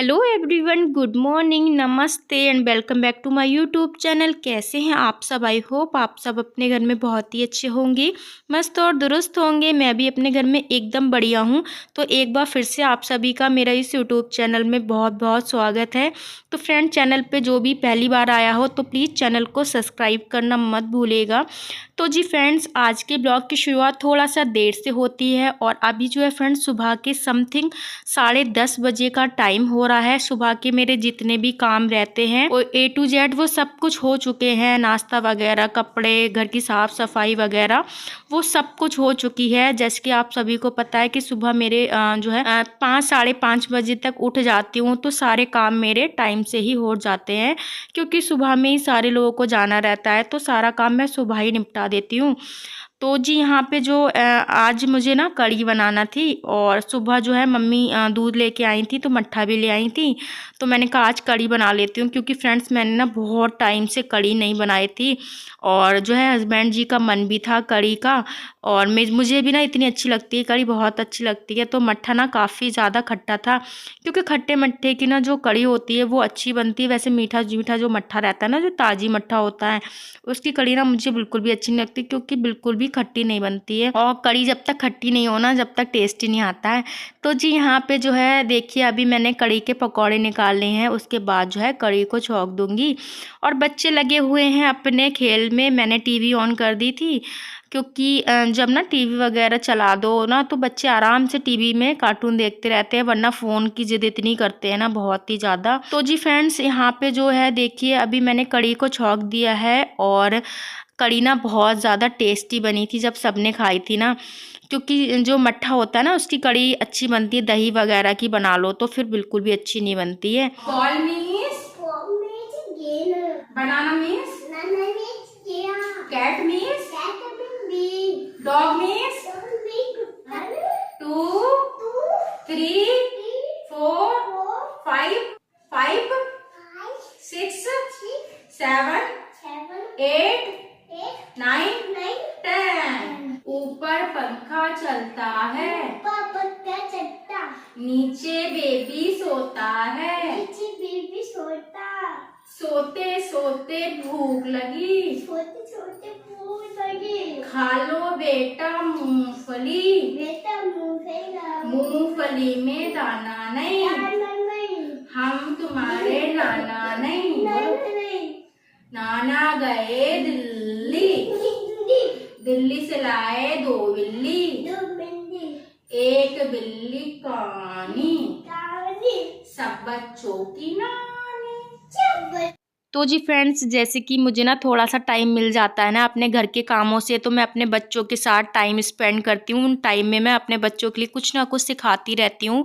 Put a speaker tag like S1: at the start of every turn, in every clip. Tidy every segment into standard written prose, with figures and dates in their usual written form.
S1: Hello everyone, good morning, नमस्ते and welcome back to my YouTube channel. कैसे हैं आप सब? आई होप आप सब अपने घर में बहुत ही अच्छे होंगे, मस्त और दुरुस्त होंगे। मैं भी अपने घर में एकदम बढ़िया हूं। तो एक बार फिर से आप सभी का मेरा इस यूट्यूब चैनल में बहुत बहुत स्वागत है। तो फ्रेंड, चैनल पे जो भी पहली बार आया हो तो प्लीज़ चैनल को सब्सक्राइब करना मत भूलिएगा। तो जी फ्रेंड्स, आज के ब्लॉग की शुरुआत थोड़ा सा देर से होती है और अभी जो है फ्रेंड्स सुबह के समथिंग 10:30 बजे का टाइम हो रहा है। सुबह के मेरे जितने भी काम रहते हैं और A to Z वो सब कुछ हो चुके हैं। नाश्ता वगैरह, कपड़े, घर की साफ सफाई वगैरह वो सब कुछ हो चुकी है। जैसे कि आप सभी को पता है कि सुबह मेरे जो है 5 5:30 बजे तक उठ जाती हूँ, तो सारे काम मेरे टाइम से ही हो जाते हैं क्योंकि सुबह में ही सारे लोगों को जाना रहता है। तो सारा काम मैं सुबह ही निपटा देती हूँ। तो जी यहाँ पे जो आज मुझे ना कढ़ी बनाना थी और सुबह जो है मम्मी दूध लेके आई थी तो मट्ठा भी ले आई थी। तो मैंने कहा आज कढ़ी बना लेती हूँ क्योंकि फ्रेंड्स मैंने ना बहुत टाइम से कढ़ी नहीं बनाई थी और जो है हस्बैंड जी का मन भी था कढ़ी का। और मुझे भी ना इतनी अच्छी लगती है कढ़ी, बहुत अच्छी लगती है। तो मट्ठा ना काफ़ी ज़्यादा खट्टा था क्योंकि खट्टे मट्ठे की ना जो कढ़ी होती है वो अच्छी बनती है। वैसे मीठा मीठा जो मट्ठा रहता है ना, जो ताज़ी मट्ठा होता है, उसकी कढ़ी ना मुझे बिल्कुल भी अच्छी नहीं लगती क्योंकि बिल्कुल भी खट्टी नहीं बनती है। और कढ़ी जब तक खट्टी नहीं हो ना, जब तक टेस्ट ही नहीं आता है। तो जी यहाँ पे जो है देखिए अभी मैंने कढ़ी के पकौड़े निकाले हैं, उसके बाद जो है कढ़ी को छौंक दूंगी। और बच्चे लगे हुए हैं अपने खेल में। मैंने टीवी ऑन कर दी थी क्योंकि जब ना टीवी वगैरह चला दो ना तो बच्चे आराम से टीवी में कार्टून देखते रहते हैं, वरना फ़ोन की जिद इतनी करते हैं ना, बहुत ही ज़्यादा। तो जी फ्रेंड्स यहाँ पे जो है देखिए अभी मैंने कढ़ी को छौंक दिया है और कढ़ी ना बहुत ज़्यादा टेस्टी बनी थी जब सबने खाई थी ना। क्योंकि जो मट्ठा होता है ना उसकी कढ़ी अच्छी बनती है, दही वगैरह की बना लो तो फिर बिल्कुल भी अच्छी नहीं बनती है।
S2: Ball means banana means cat means dog means 2 3 4 5 6 7 8 9 10। ऊपर पंखा चलता है, नीचे बेबी सोता है, सोते सोते भूख लगी, खा लो बेटा मूंगफली, मूंगफली में दाना नहीं, हम तुम्हारे नाना नहीं, नाना गए दिल्ली, दिल्ली से लाए 2 बिल्ली, एक बिल्ली कानी, सब बच्चों की नानी।
S1: तो जी फ्रेंड्स, जैसे कि मुझे ना थोड़ा सा टाइम मिल जाता है ना अपने घर के कामों से, तो मैं अपने बच्चों के साथ टाइम स्पेंड करती हूँ। उन टाइम में मैं अपने बच्चों के लिए कुछ ना कुछ सिखाती रहती हूँ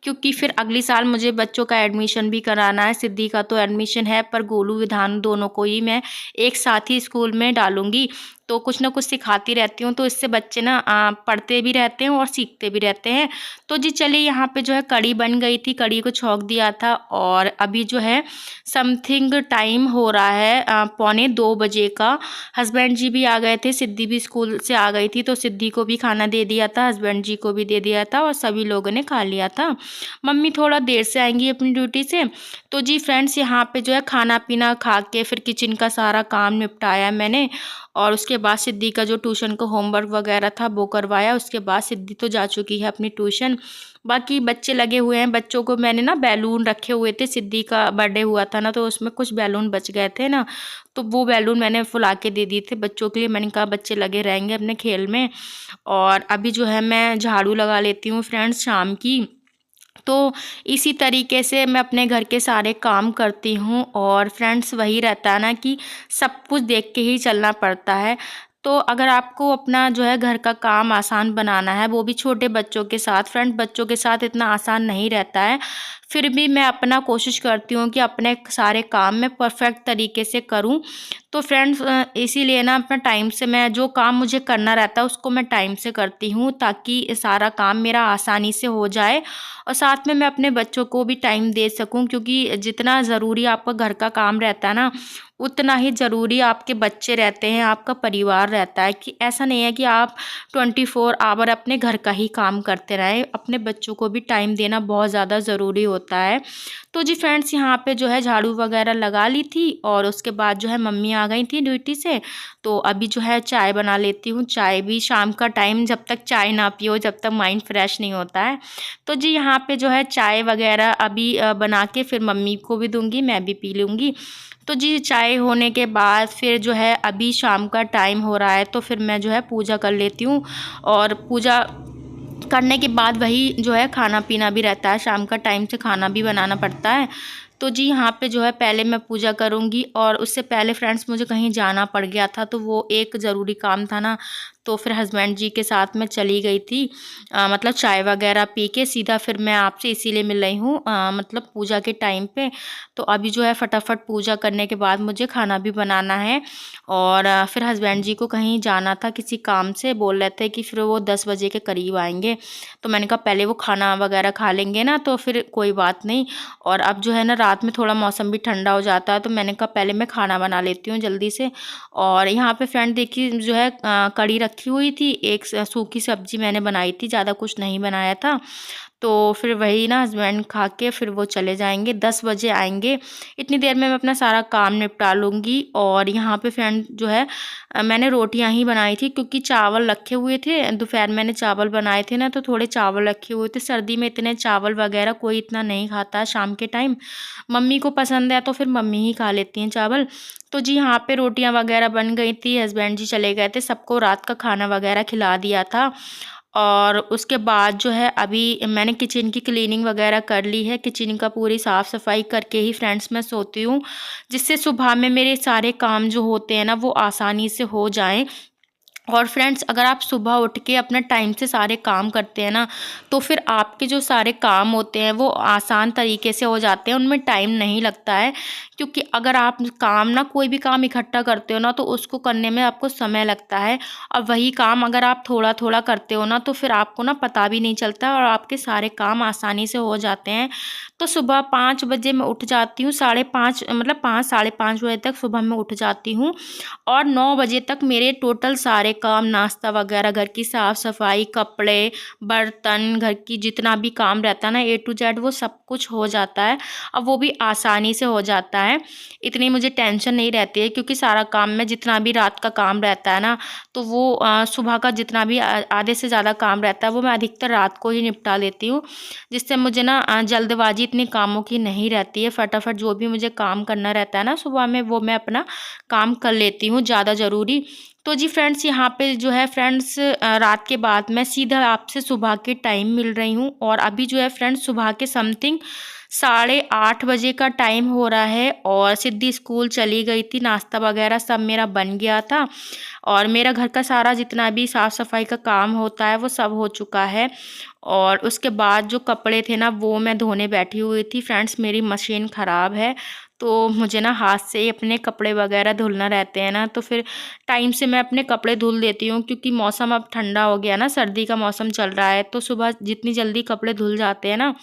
S1: क्योंकि फिर अगले साल मुझे बच्चों का एडमिशन भी कराना है। सिद्धि का तो एडमिशन है पर गोलू विधान दोनों को ही मैं एक साथ ही स्कूल में डालूंगी। तो कुछ ना कुछ सिखाती रहती हूँ तो इससे बच्चे ना पढ़ते भी रहते हैं और सीखते भी रहते हैं। तो जी चलिए यहाँ पे जो है कढ़ी बन गई थी, कढ़ी को छौंक दिया था और अभी जो है समथिंग टाइम हो रहा है 1:45 बजे का। हस्बैंड जी भी आ गए थे, सिद्धि भी स्कूल से आ गई थी तो सिद्धि को भी खाना दे दिया था, हस्बैंड जी को भी दे दिया था और सभी लोगों ने खा लिया था। मम्मी थोड़ा देर से आएंगी अपनी ड्यूटी से। तो जी फ्रेंड्स यहाँ पे जो है खाना पीना खा के फिर किचन का सारा काम निपटाया मैंने और उसके बाद सिद्धि का जो ट्यूशन का होमवर्क वगैरह था वो करवाया। उसके बाद सिद्धि तो जा चुकी है अपनी ट्यूशन। बाकी बच्चे लगे हुए हैं, बच्चों को मैंने ना बैलून रखे हुए थे, सिद्धि का बर्थडे हुआ था ना तो उसमें कुछ बैलून बच गए थे ना, तो वो बैलून मैंने फुला के दे दिए थे बच्चों के लिए। मैंने कहा बच्चे लगे रहेंगे अपने खेल में। और अभी जो है मैं झाड़ू लगा लेती हूँ फ्रेंड्स शाम की। तो इसी तरीके से मैं अपने घर के सारे काम करती हूँ और फ्रेंड्स वही रहता है ना कि सब कुछ देख के ही चलना पड़ता है। तो अगर आपको अपना जो है घर का काम आसान बनाना है, वो भी छोटे बच्चों के साथ, फ्रेंड बच्चों के साथ इतना आसान नहीं रहता है, फिर भी मैं अपना कोशिश करती हूँ कि अपने सारे काम मैं परफेक्ट तरीके से करूँ। तो फ्रेंड्स इसीलिए ना अपना टाइम से मैं जो काम मुझे करना रहता है उसको मैं टाइम से करती हूँ ताकि सारा काम मेरा आसानी से हो जाए और साथ में मैं अपने बच्चों को भी टाइम दे सकूँ क्योंकि जितना ज़रूरी आपका घर का काम रहता है ना उतना ही ज़रूरी आपके बच्चे रहते हैं, आपका परिवार रहता है। कि ऐसा नहीं है कि आप 24 आवर अपने घर का ही काम करते रहें, अपने बच्चों को भी टाइम देना बहुत ज़्यादा ज़रूरी होता है। तो जी फ्रेंड्स, यहाँ पे जो है झाड़ू वगैरह लगा ली थी और उसके बाद जो है मम्मी आ गई थी ड्यूटी से। तो अभी जो है चाय बना लेती हूँ। चाय भी शाम का टाइम, जब तक चाय ना पियो, जब तक माइंड फ्रेश नहीं होता है। तो जी यहाँ पे जो है चाय वगैरह अभी बना के फिर मम्मी को भी दूँगी, मैं भी पी लूँगी। तो जी चाय होने के बाद फिर जो है अभी शाम का टाइम हो रहा है, तो फिर मैं जो है पूजा कर लेती हूँ। और पूजा करने के बाद वही जो है खाना पीना भी रहता है, शाम का टाइम से खाना भी बनाना पड़ता है। तो जी यहाँ पे जो है पहले मैं पूजा करूँगी, और उससे पहले फ्रेंड्स मुझे कहीं जाना पड़ गया था, तो वो एक ज़रूरी काम था ना, तो फिर हस्बैंड जी के साथ मैं चली गई थी। मतलब चाय वगैरह पी के सीधा फिर मैं आपसे इसीलिए मिल रही हूँ, मतलब पूजा के टाइम पे। तो अभी जो है फटाफट पूजा करने के बाद मुझे खाना भी बनाना है। और फिर हस्बैंड जी को कहीं जाना था किसी काम से, बोल रहे थे कि फिर वो 10 बजे के करीब आएंगे। तो मैंने कहा पहले वो खाना वगैरह खा लेंगे ना, तो फिर कोई बात नहीं। और अब जो है ना रात में थोड़ा मौसम भी ठंडा हो जाता है, तो मैंने कहा पहले मैं खाना बना लेती हूँ जल्दी से। और यहाँ पे फ्रेंड देखिए जो है कढ़ी रखी हुई थी, एक सूखी सब्जी मैंने बनाई थी, ज़्यादा कुछ नहीं बनाया था। तो फिर वही ना हस्बैंड खा के फिर वो चले जाएंगे, 10 बजे आएंगे। इतनी देर में मैं अपना सारा काम निपटा लूँगी। और यहाँ पे फ्रेंड जो है मैंने रोटियां ही बनाई थी, क्योंकि चावल रखे हुए थे, दोपहर मैंने चावल बनाए थे ना, तो थोड़े चावल रखे हुए थे। सर्दी में इतने चावल वगैरह कोई इतना नहीं खाता शाम के टाइम, मम्मी को पसंद है तो फिर मम्मी ही खा लेती हैं चावल। तो जी यहाँ पे रोटियां वगैरह बन गई थी, हस्बैंड जी चले गए थे, सबको रात का खाना वगैरह खिला दिया था। और उसके बाद जो है अभी मैंने किचन की क्लीनिंग वगैरह कर ली है, किचन का पूरी साफ़ सफाई करके ही फ्रेंड्स मैं सोती हूँ, जिससे सुबह में मेरे सारे काम जो होते हैं ना वो आसानी से हो जाएं। और फ्रेंड्स, अगर आप सुबह उठ के अपना टाइम से सारे काम करते हैं ना, तो फिर आपके जो सारे काम होते हैं वो आसान तरीके से हो जाते हैं, उनमें टाइम नहीं लगता है। क्योंकि अगर आप काम ना कोई भी काम इकट्ठा करते हो ना, तो उसको करने में आपको समय लगता है। और वही काम अगर आप थोड़ा थोड़ा करते हो ना, तो फिर आपको ना पता भी नहीं चलता और आपके सारे काम आसानी से हो जाते हैं। तो सुबह 5 बजे मैं उठ जाती हूँ, 5:30 मतलब 5 साढ़े 5 बजे तक सुबह मैं उठ जाती हूँ। और 9 बजे तक मेरे टोटल सारे काम, नाश्ता वगैरह, घर की साफ़ सफाई, कपड़े, बर्तन, घर की जितना भी काम रहता है ना A to Z, वो सब कुछ हो जाता है। अब वो भी आसानी से हो जाता है, इतनी मुझे टेंशन नहीं रहती है। क्योंकि सारा काम में जितना भी रात का काम रहता है ना, तो वो सुबह का जितना भी आधे से ज़्यादा काम रहता है वो मैं अधिकतर रात को ही निपटा लेती हूँ, जिससे मुझे ना जल्दबाजी इतनी कामों की नहीं रहती है। फटाफट जो भी मुझे काम करना रहता है ना सुबह में, वो मैं अपना काम कर लेती हूँ, ज़्यादा ज़रूरी। तो जी फ्रेंड्स, यहाँ पे जो है फ्रेंड्स रात के बाद मैं सीधा आपसे सुबह के टाइम मिल रही हूँ। और अभी जो है फ्रेंड्स सुबह के समथिंग 8:30 बजे का टाइम हो रहा है। और सिद्धि स्कूल चली गई थी, नाश्ता वगैरह सब मेरा बन गया था। और मेरा घर का सारा जितना भी साफ़ सफाई का काम होता है वो सब हो चुका है। और उसके बाद जो कपड़े थे ना वो मैं धोने बैठी हुई थी। फ्रेंड्स, मेरी मशीन ख़राब है, तो मुझे ना हाथ से ही अपने कपड़े वगैरह धुलना रहते हैं ना, तो फिर टाइम से मैं अपने कपड़े धुल देती हूँ। क्योंकि मौसम अब ठंडा हो गया ना, सर्दी का मौसम चल रहा है, तो सुबह जितनी जल्दी कपड़े धुल जाते हैं ना,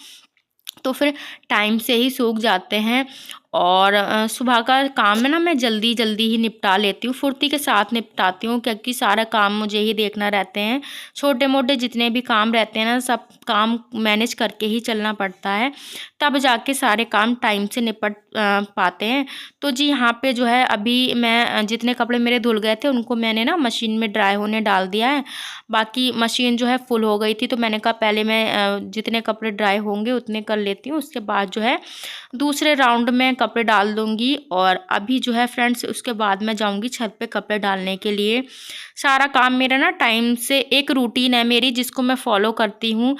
S1: तो फिर टाइम से ही सूख जाते हैं। और सुबह का काम है ना मैं जल्दी जल्दी ही निपटा लेती हूँ, फुर्ती के साथ निपटाती हूँ, क्योंकि सारा काम मुझे ही देखना रहते हैं। छोटे मोटे जितने भी काम रहते हैं ना, सब काम मैनेज करके ही चलना पड़ता है, तब जाके सारे काम टाइम से निपट पाते हैं। तो जी यहाँ पे जो है अभी मैं जितने कपड़े मेरे धुल गए थे उनको मैंने ना मशीन में ड्राई होने डाल दिया है। बाकी मशीन जो है फुल हो गई थी, तो मैंने कहा पहले मैं जितने कपड़े ड्राई होंगे उतने कर लेती हूँ, उसके बाद जो है दूसरे राउंड में कपड़े डाल दूँगी। और अभी जो है फ्रेंड्स उसके बाद मैं जाऊँगी छत पे कपड़े डालने के लिए। सारा काम मेरा ना टाइम से, एक रूटीन है मेरी जिसको मैं फॉलो करती हूँ,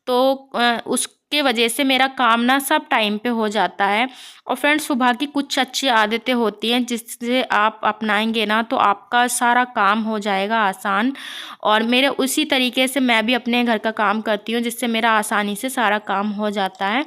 S1: तो उसके वजह से मेरा काम ना सब टाइम पे हो जाता है। और फ्रेंड्स, सुबह की कुछ अच्छी आदतें होती हैं जिससे आप अपनाएंगे ना, तो आपका सारा काम हो जाएगा आसान। और मेरे उसी तरीके से मैं भी अपने घर का काम करती हूँ, जिससे मेरा आसानी से सारा काम हो जाता है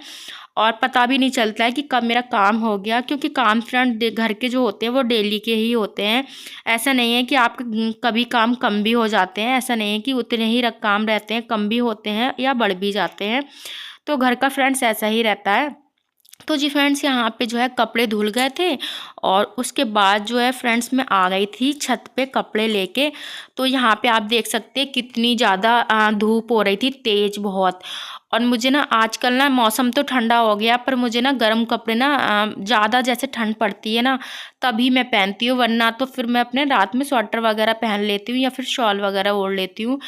S1: और पता भी नहीं चलता है कि कब मेरा काम हो गया। क्योंकि काम फ्रेंड घर के जो होते हैं वो डेली के ही होते हैं। ऐसा नहीं है कि आपके कभी काम कम भी हो जाते हैं, ऐसा नहीं है कि उतने ही काम रहते हैं, कम भी होते हैं या बढ़ भी जाते हैं। तो घर का फ्रेंड्स ऐसा ही रहता है। तो जी फ्रेंड्स यहाँ पे जो है कपड़े धुल गए थे और उसके बाद जो है फ्रेंड्स मैं आ गई थी छत पे कपड़े लेके। तो यहाँ पे आप देख सकते हैं कितनी ज़्यादा धूप हो रही थी, तेज़ बहुत। और मुझे ना आजकल ना मौसम तो ठंडा हो गया, पर मुझे ना गर्म कपड़े ना ज़्यादा जैसे ठंड पड़ती है ना तभी मैं पहनती हूँ, वरना तो फिर मैं अपने रात में स्वेटर वगैरह पहन लेती हूँ या फिर शॉल वगैरह ओढ़ लेती हूँ।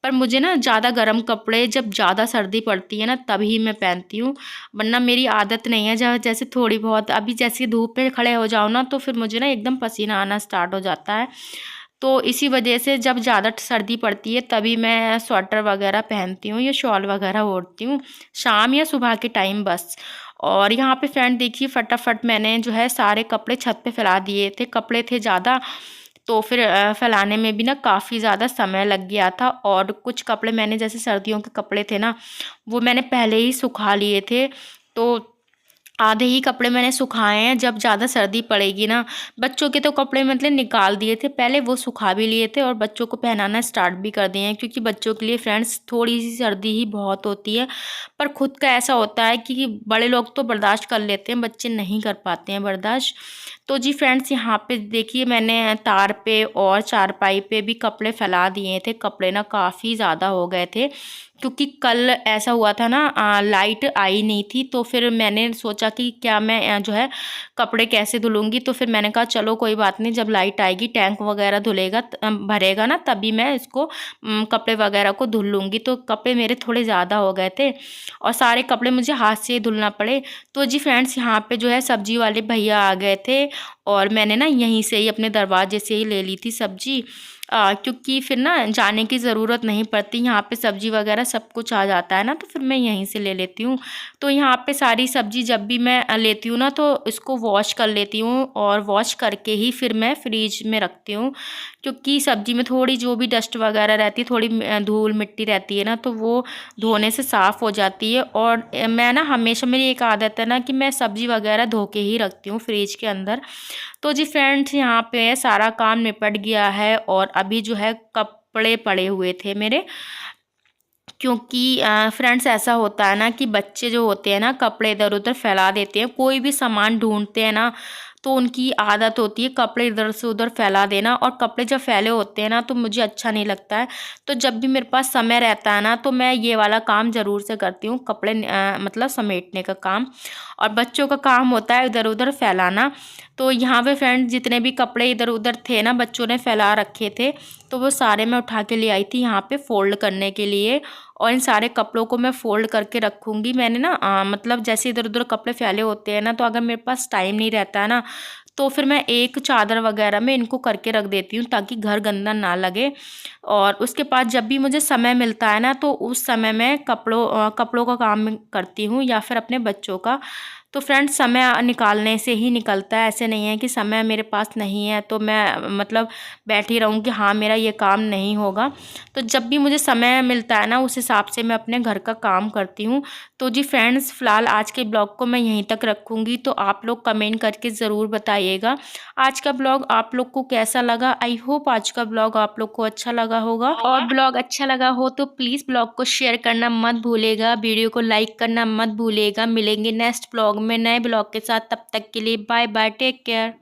S1: पर मुझे ना ज़्यादा गर्म कपड़े जब ज़्यादा सर्दी पड़ती है ना तभी मैं पहनती हूँ, वरना मेरी आदत नहीं है। जब जैसे थोड़ी बहुत अभी जैसे धूप में खड़े हो जाओ ना तो फिर मुझे ना एकदम पसीना आना स्टार्ट हो जाता है। तो इसी वजह से जब ज़्यादा सर्दी पड़ती है तभी मैं स्वेटर वगैरह पहनती हूँ या शॉल वगैरह ओढ़ती हूँ, शाम या सुबह के टाइम बस। और यहाँ पे फ्रेंड देखिए फटाफट मैंने जो है सारे कपड़े छत पे फैला दिए थे, कपड़े थे ज़्यादा तो फिर फैलाने में भी ना काफ़ी ज़्यादा समय लग गया था। और कुछ कपड़े मैंने जैसे सर्दियों के कपड़े थे ना वो मैंने पहले ही सुखा लिए थे, तो आधे ही कपड़े मैंने सुखाए हैं। जब ज़्यादा सर्दी पड़ेगी ना, बच्चों के तो कपड़े मतलब निकाल दिए थे पहले, वो सुखा भी लिए थे और बच्चों को पहनाना स्टार्ट भी कर दिए हैं, क्योंकि बच्चों के लिए फ्रेंड्स थोड़ी सी सर्दी ही बहुत होती है। पर खुद का ऐसा होता है कि बड़े लोग तो बर्दाश्त कर लेते हैं, बच्चे नहीं कर पाते हैं बर्दाश्त। तो जी फ्रेंड्स यहाँ पे देखिए मैंने तार पे और चारपाई पे भी कपड़े फैला दिए थे। कपड़े ना काफ़ी ज़्यादा हो गए थे, क्योंकि कल ऐसा हुआ था ना लाइट आई नहीं थी, तो फिर मैंने सोचा कि क्या मैं जो है कपड़े कैसे धुलूँगी। तो फिर मैंने कहा चलो कोई बात नहीं, जब लाइट आएगी टैंक वगैरह धुलेगा भरेगा ना तभी मैं इसको कपड़े वगैरह को धुल लूँगी। तो कपड़े मेरे थोड़े ज़्यादा हो गए थे और सारे कपड़े मुझे हाथ से ही धुलना पड़े। तो जी फ्रेंड्स यहाँ पे जो है सब्जी वाले भैया आ गए थे और मैंने ना यहीं से ही अपने दरवाजे से ही ले ली थी सब्जी, क्योंकि फिर ना जाने की ज़रूरत नहीं पड़ती, यहाँ पे सब्जी वगैरह सब कुछ आ जाता है ना, तो फिर मैं यहीं से ले लेती हूँ। तो यहाँ पे सारी सब्जी जब भी मैं लेती हूँ ना तो इसको वॉश कर लेती हूँ और वॉश करके ही फिर मैं फ्रीज में रखती हूँ, क्योंकि सब्जी में थोड़ी जो भी डस्ट वगैरह रहती है, थोड़ी धूल मिट्टी रहती है ना, तो वो धोने से साफ़ हो जाती है। और मैं ना हमेशा मेरी एक आदत है ना कि मैं सब्जी वगैरह धो के ही रखती हूँ फ्रिज के अंदर। तो जी फ्रेंड्स यहाँ पे सारा काम निपट गया है और अभी जो है कपड़े पड़े हुए थे मेरे, क्योंकि फ्रेंड्स ऐसा होता है ना कि बच्चे जो होते हैं ना कपड़े इधर उधर फैला देते हैं, कोई भी सामान ढूंढते हैं ना तो उनकी आदत होती है कपड़े इधर से उधर फैला देना, और कपड़े जब फैले होते हैं ना तो मुझे अच्छा नहीं लगता है। तो जब भी मेरे पास समय रहता है ना तो मैं ये वाला काम ज़रूर से करती हूँ, कपड़े मतलब समेटने का काम। और बच्चों का काम होता है इधर उधर फैलाना। तो यहाँ पे फ्रेंड जितने भी कपड़े इधर उधर थे ना बच्चों ने फैला रखे थे, तो वो सारे मैं उठा के ले आई थी यहाँ पे फ़ोल्ड करने के लिए। और इन सारे कपड़ों को मैं फ़ोल्ड करके रखूँगी। मैंने ना मतलब जैसे इधर उधर कपड़े फैले होते हैं ना, तो अगर मेरे पास टाइम नहीं रहता है ना तो फिर मैं एक चादर वगैरह में इनको करके रख देती हूँ ताकि घर गंदा ना लगे। और उसके बाद जब भी मुझे समय मिलता है ना तो उस समय मैं कपड़ों का काम करती हूँ या फिर अपने बच्चों का। तो फ्रेंड्स समय निकालने से ही निकलता है, ऐसे नहीं है कि समय मेरे पास नहीं है तो मैं मतलब बैठी रहूँ कि हाँ मेरा ये काम नहीं होगा। तो जब भी मुझे समय मिलता है ना उस हिसाब से मैं अपने घर का काम करती हूँ। तो जी फ्रेंड्स फ़िलहाल आज के ब्लॉग को मैं यहीं तक रखूँगी, तो आप लोग कमेंट करके ज़रूर बताइएगा आज का ब्लॉग आप लोग को कैसा लगा। आई होप आज का ब्लॉग आप लोग को अच्छा लगा होगा, और ब्लॉग अच्छा लगा हो तो प्लीज़ ब्लॉग को शेयर करना मत भूलेगा, वीडियो को लाइक करना मत भूलेगा। मिलेंगे नेक्स्ट ब्लॉग में नए ब्लॉग के साथ, तब तक के लिए बाय बाय, टेक केयर।